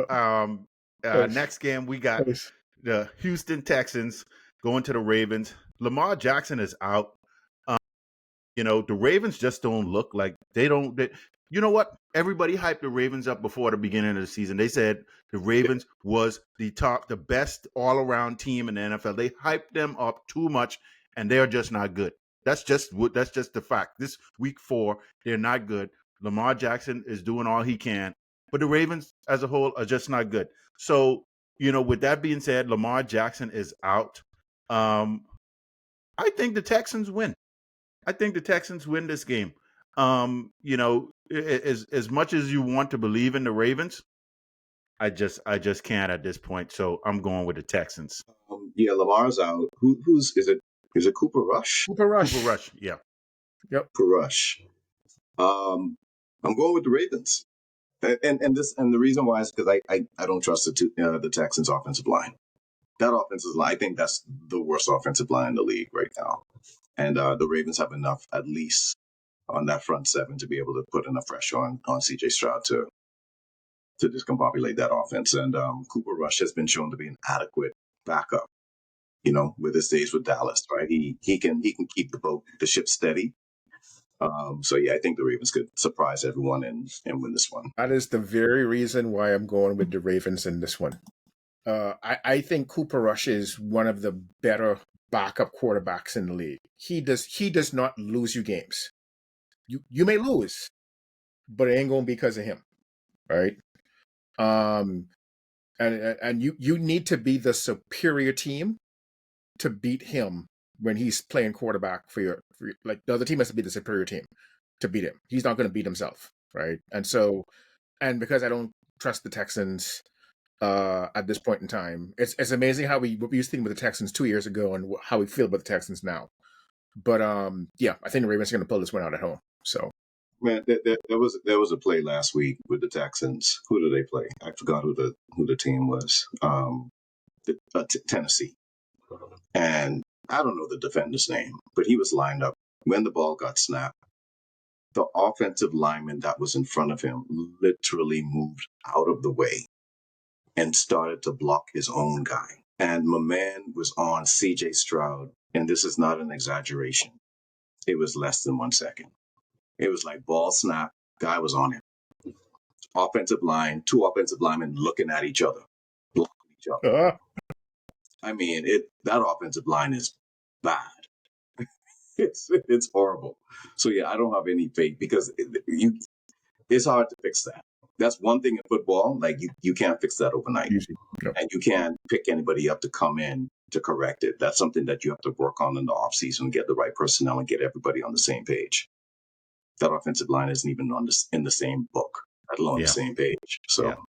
Um, Nice. Next game we got Nice. the Houston Texans going to the Ravens. Lamar Jackson is out. The Ravens just don't look like they don't. You know what? Everybody hyped the Ravens up before the beginning of the season. They said the Ravens was the best all around team in the NFL. They hyped them up too much, and they're just not good. That's just the fact. This week 4, they're not good. Lamar Jackson is doing all he can, but the Ravens as a whole are just not good. So, with that being said, Lamar Jackson is out. Um, I think the Texans win. I think the Texans win this game. As much as you want to believe in the Ravens, I just can't at this point. So I'm going with the Texans. Yeah, Lamar's out. Who's is it? Is it Cooper Rush? Cooper Cooper Rush. Rush, yeah. Yep. Cooper Rush. Um, I'm going with the Ravens, and the reason why is because I don't trust the Texans offensive line. That offensive line, I think that's the worst offensive line in the league right now. And the Ravens have enough, at least on that front seven, to be able to put enough pressure on CJ Stroud to discombobulate that offense. And Cooper Rush has been shown to be an adequate backup. With his days with Dallas, right? He can keep the ship steady. So yeah, I think the Ravens could surprise everyone and win this one. That is the very reason why I'm going with the Ravens in this one. I think Cooper Rush is one of the better backup quarterbacks in the league. He does not lose you games. You may lose, but it ain't going to be because of him, right? And you need to be the superior team to beat him when he's playing quarterback for your like the other team has to be the superior team to beat him. He's not going to beat himself, right? And because I don't trust the Texans at this point in time, it's amazing how we used to think about the Texans 2 years ago and how we feel about the Texans now. But yeah, I think the Ravens are going to pull this one out at home. So Man, there was a play last week with the Texans. Who did they play? I forgot who the team was. Tennessee, and I don't know the defender's name, but he was lined up when the ball got snapped. The offensive lineman that was in front of him literally moved out of the way and started to block his own guy. And my man was on CJ Stroud, and this is not an exaggeration. It was less than 1 second. It was like ball snap, guy was on him. Two offensive linemen looking at each other, blocking each other. I mean, that offensive line is bad. It's horrible. So yeah, I don't have any faith because it's hard to fix that. That's one thing in football. Like you can't fix that overnight, and you can't pick anybody up to come in to correct it. That's something that you have to work on in the offseason, get the right personnel, and get everybody on the same page. That offensive line isn't even in the same book, let alone the same page. So